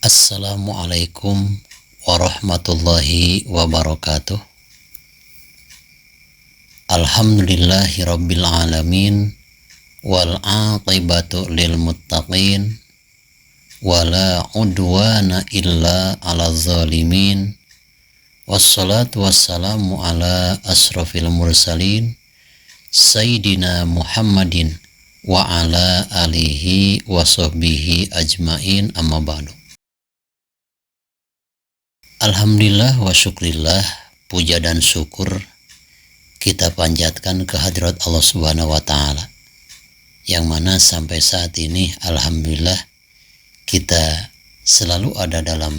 Assalamualaikum warahmatullahi wabarakatuh. Alhamdulillahi rabbil alamin, wal aqibatu lil muttaqin, wala udwana illa ala zalimin, wassalatu wassalamu ala asrafil mursalin Sayyidina Muhammadin wa ala alihi wa sahbihi ajmain, amma ba'du. Alhamdulillah wa syukrillah, puja dan syukur kita panjatkan ke hadirat Allah Subhanahu wa Ta'ala, yang mana sampai saat ini alhamdulillah kita selalu ada dalam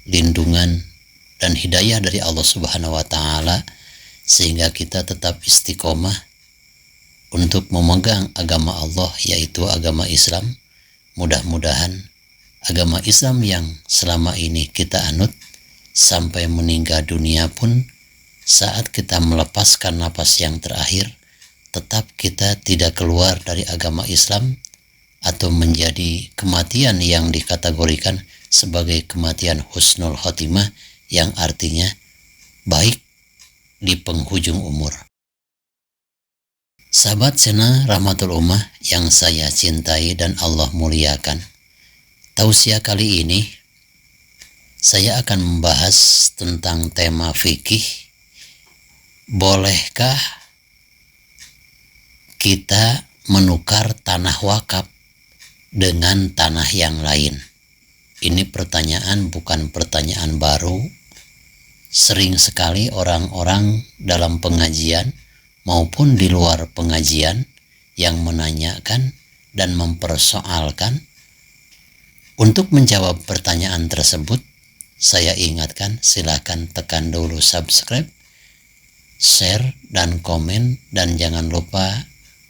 lindungan dan hidayah dari Allah Subhanahu wa Ta'ala, sehingga kita tetap istiqomah untuk memegang agama Allah, yaitu agama Islam. Mudah-mudahan agama Islam yang selama ini kita anut sampai meninggal dunia pun, saat kita melepaskan napas yang terakhir, tetap kita tidak keluar dari agama Islam atau menjadi kematian yang dikategorikan sebagai kematian husnul khotimah, yang artinya baik di penghujung umur. Sahabat Sena Rahmatul Ummah yang saya cintai dan Allah muliakan, tausiah kali ini saya akan membahas tentang tema fikih. Bolehkah kita menukar tanah wakaf dengan tanah yang lain? Ini pertanyaan bukan pertanyaan baru. Sering sekali orang-orang dalam pengajian maupun di luar pengajian yang menanyakan dan mempersoalkan. Untuk menjawab pertanyaan tersebut, saya ingatkan, silakan tekan dulu subscribe, share, dan komen, dan jangan lupa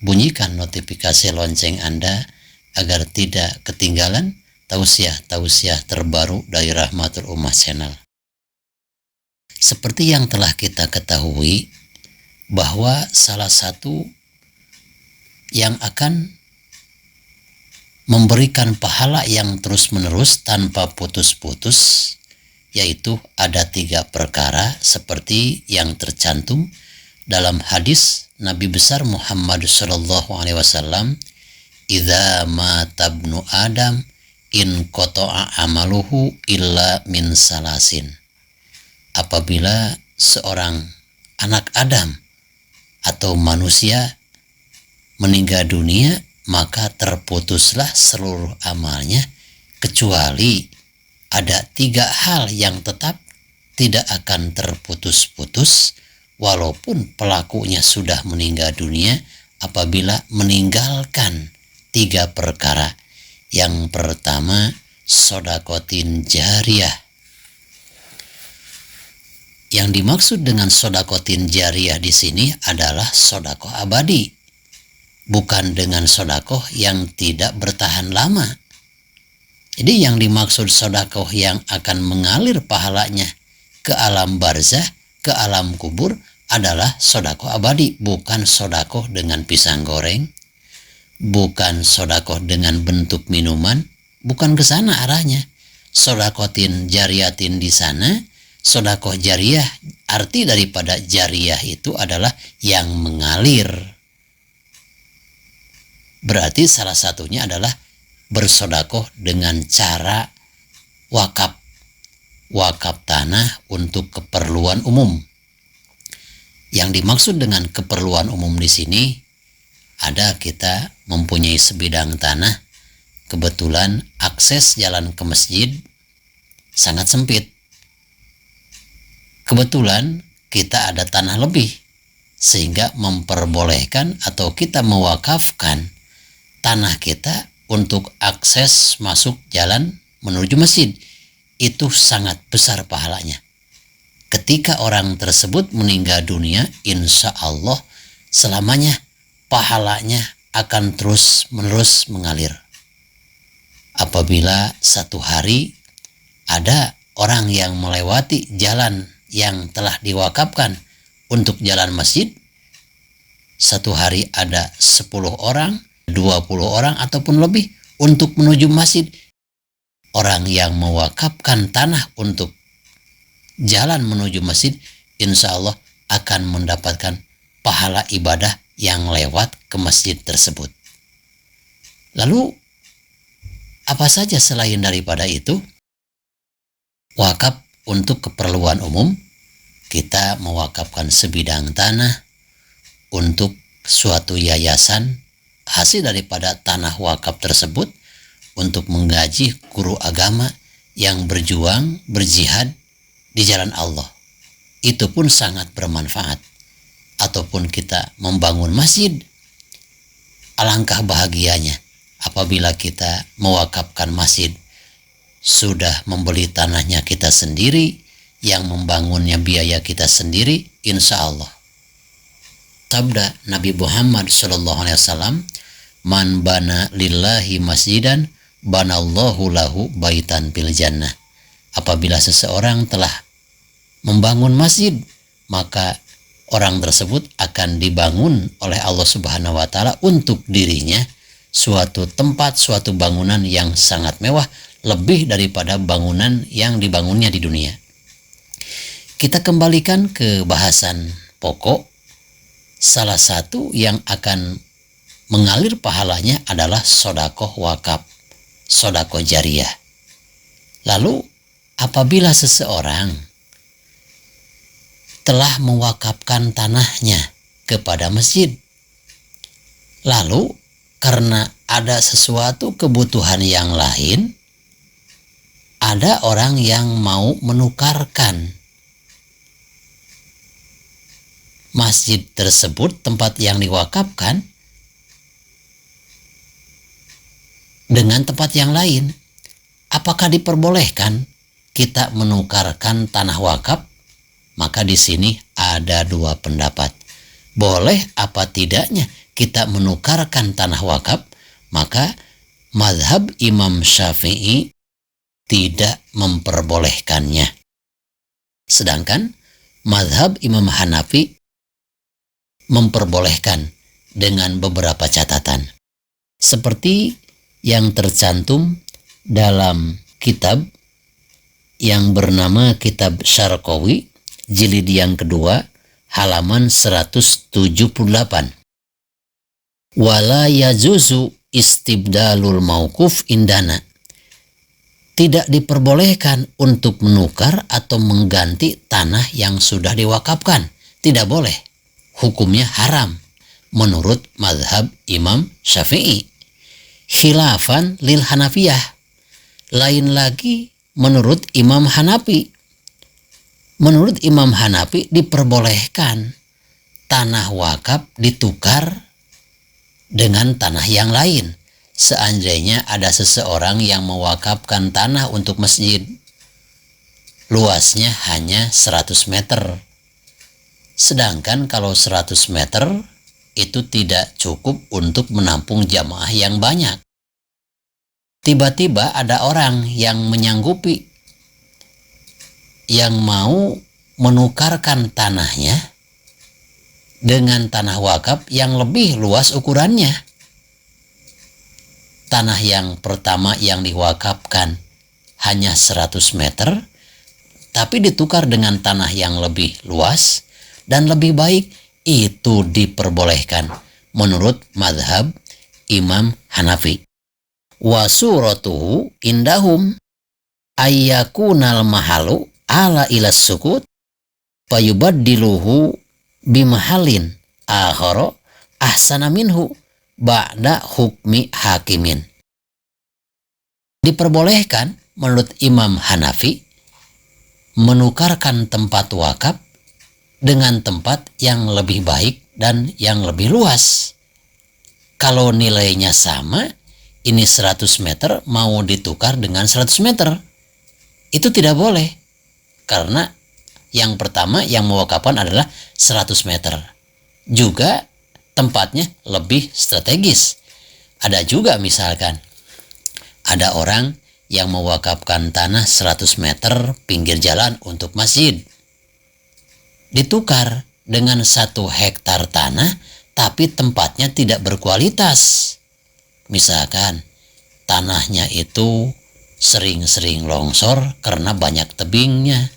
bunyikan notifikasi lonceng Anda agar tidak ketinggalan tausiah-tausiah terbaru dari Rahmatul Ummah Channel. Seperti yang telah kita ketahui, bahwa salah satu yang akan memberikan pahala yang terus-menerus tanpa putus-putus, yaitu ada 3 perkara seperti yang tercantum dalam hadis Nabi besar Muhammad SAW, "Idza mata ibnu Adam in qata'a amaluhu illa min salasin." Apabila seorang anak Adam atau manusia meninggal dunia, maka terputuslah seluruh amalnya, kecuali ada 3 hal yang tetap tidak akan terputus-putus walaupun pelakunya sudah meninggal dunia, apabila meninggalkan 3 perkara. Yang pertama, sodakotin jariyah. Yang dimaksud dengan sodakotin jariyah di sini adalah sodakoh abadi, bukan dengan sodakoh yang tidak bertahan lama. Jadi yang dimaksud sodakoh yang akan mengalir pahalanya ke alam barzah, ke alam kubur, adalah sodakoh abadi, bukan sodakoh dengan pisang goreng, bukan sodakoh dengan bentuk minuman, bukan ke sana arahnya. Sodakotin jariyatin di sana, sodakoh jariyah, arti daripada jariyah itu adalah yang mengalir. Berarti salah satunya adalah bersodakoh dengan cara wakaf tanah untuk keperluan umum. Yang dimaksud dengan keperluan umum di sini, ada kita mempunyai sebidang tanah, kebetulan akses jalan ke masjid sangat sempit. Kebetulan kita ada tanah lebih, sehingga memperbolehkan atau kita mewakafkan tanah kita untuk akses masuk jalan menuju masjid. Itu sangat besar pahalanya. Ketika orang tersebut meninggal dunia, insya Allah selamanya pahalanya akan terus-menerus mengalir. Apabila satu hari ada orang yang melewati jalan yang telah diwakafkan untuk jalan masjid, satu hari ada 10 orang, 20 orang ataupun lebih untuk menuju masjid, orang yang mewakafkan tanah untuk jalan menuju masjid, insya Allah akan mendapatkan pahala ibadah yang lewat ke masjid tersebut. Lalu apa saja selain daripada itu? Wakaf untuk keperluan umum, kita mewakafkan sebidang tanah untuk suatu yayasan, hasil daripada tanah wakaf tersebut untuk menggaji guru agama yang berjuang, berjihad di jalan Allah. Itu pun sangat bermanfaat. Ataupun kita membangun masjid, alangkah bahagianya apabila kita mewakafkan masjid, sudah membeli tanahnya kita sendiri, yang membangunnya biaya kita sendiri, insya Allah. Sabda Nabi Muhammad SAW, "Man bana lillahi masjidan, banallahu lahu baitan fil jannah." Apabila seseorang telah membangun masjid, maka orang tersebut akan dibangun oleh Allah Subhanahu wa Ta'ala untuk dirinya suatu tempat, suatu bangunan yang sangat mewah, lebih daripada bangunan yang dibangunnya di dunia. Kita kembalikan ke bahasan pokok. Salah satu yang akan mengalir pahalanya adalah sodakoh wakaf, sodakoh jariah. Lalu apabila seseorang telah mewakafkan tanahnya kepada masjid, lalu karena ada sesuatu kebutuhan yang lain, ada orang yang mau menukarkan masjid tersebut, tempat yang diwakafkan, dengan tempat yang lain. Apakah diperbolehkan kita menukarkan tanah wakaf? Maka di sini ada dua pendapat. Boleh apa tidaknya kita menukarkan tanah wakaf? Maka mazhab Imam Syafi'i tidak memperbolehkannya. Sedangkan mazhab Imam Hanafi memperbolehkan dengan beberapa catatan. Seperti yang tercantum dalam kitab yang bernama Kitab Syarqawi, jilid yang kedua, halaman 178. Wala yajuzu istibdalul mauquf indana. Tidak diperbolehkan untuk menukar atau mengganti tanah yang sudah diwakafkan. Tidak boleh. Hukumnya haram menurut mazhab Imam Syafi'i. Khilafan lil Hanafiyah. Lain lagi menurut Imam Hanafi. Menurut Imam Hanafi diperbolehkan tanah wakaf ditukar dengan tanah yang lain. Seandainya ada seseorang yang mewakafkan tanah untuk masjid, luasnya hanya 100 meter. Sedangkan kalau 100 meter itu tidak cukup untuk menampung jamaah yang banyak. Tiba-tiba ada orang yang menyanggupi, yang mau menukarkan tanahnya dengan tanah wakaf yang lebih luas ukurannya. Tanah yang pertama yang diwakafkan hanya 100 meter, tapi ditukar dengan tanah yang lebih luas dan lebih baik, itu diperbolehkan menurut mazhab Imam Hanafi. Wa suratuhu indahum ayyakunal mahalu ala ila sukut fayubaddiluhu bimahalin akhara ahsana minhu ba'da hukmi hakimin. Diperbolehkan menurut Imam Hanafi menukarkan tempat wakaf dengan tempat yang lebih baik dan yang lebih luas. Kalau nilainya sama, ini 100 meter mau ditukar dengan 100 meter, itu tidak boleh. Karena yang pertama yang mewakafkan adalah 100 meter. Juga tempatnya lebih strategis. Ada juga misalkan, ada orang yang mewakafkan tanah 100 meter pinggir jalan untuk masjid. Ditukar dengan 1 hektar tanah, tapi tempatnya tidak berkualitas. Misalkan tanahnya itu sering-sering longsor karena banyak tebingnya.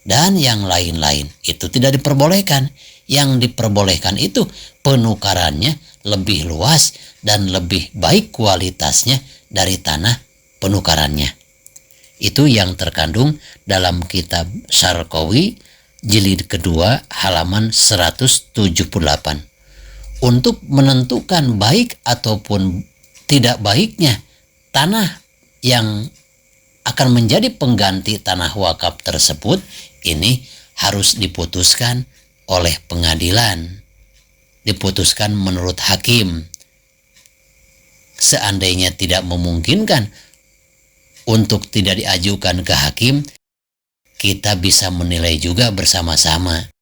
Dan yang lain-lain itu tidak diperbolehkan. Yang diperbolehkan itu penukarannya lebih luas dan lebih baik kualitasnya dari tanah penukarannya. Itu yang terkandung dalam kitab Syarqawi jilid kedua halaman 178. Untuk menentukan baik ataupun tidak baiknya tanah yang akan menjadi pengganti tanah wakaf tersebut, ini harus diputuskan oleh pengadilan, diputuskan menurut hakim. Seandainya tidak memungkinkan untuk tidak diajukan ke hakim, kita bisa menilai juga bersama-sama.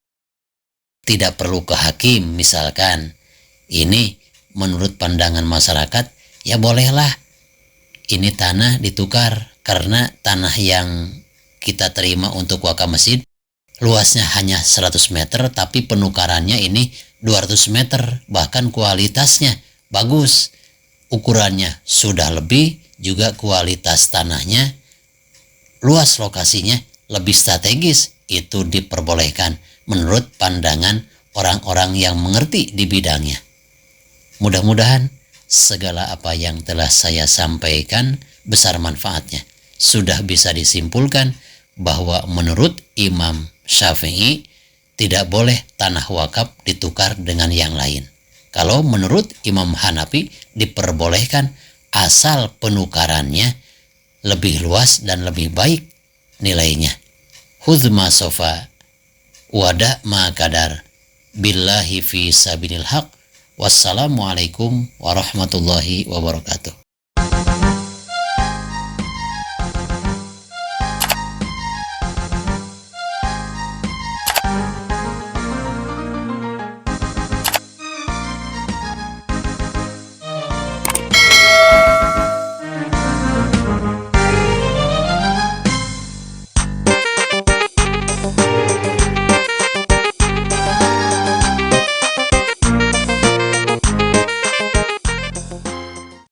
Tidak perlu ke hakim, misalkan ini menurut pandangan masyarakat, ya bolehlah ini tanah ditukar karena tanah yang kita terima untuk wakaf masjid luasnya hanya 100 meter tapi penukarannya ini 200 meter, bahkan kualitasnya bagus, ukurannya sudah lebih, juga kualitas tanahnya, luas lokasinya lebih strategis. Itu diperbolehkan menurut pandangan orang-orang yang mengerti di bidangnya. Mudah-mudahan segala apa yang telah saya sampaikan besar manfaatnya. Sudah bisa disimpulkan bahwa menurut Imam Syafi'i tidak boleh tanah wakaf ditukar dengan yang lain. Kalau menurut Imam Hanafi diperbolehkan asal penukarannya lebih luas dan lebih baik nilainya. Hudma sofa wada ma kadar billahi fi sabilil haq. Wassalamualaikum warahmatullahi wabarakatuh.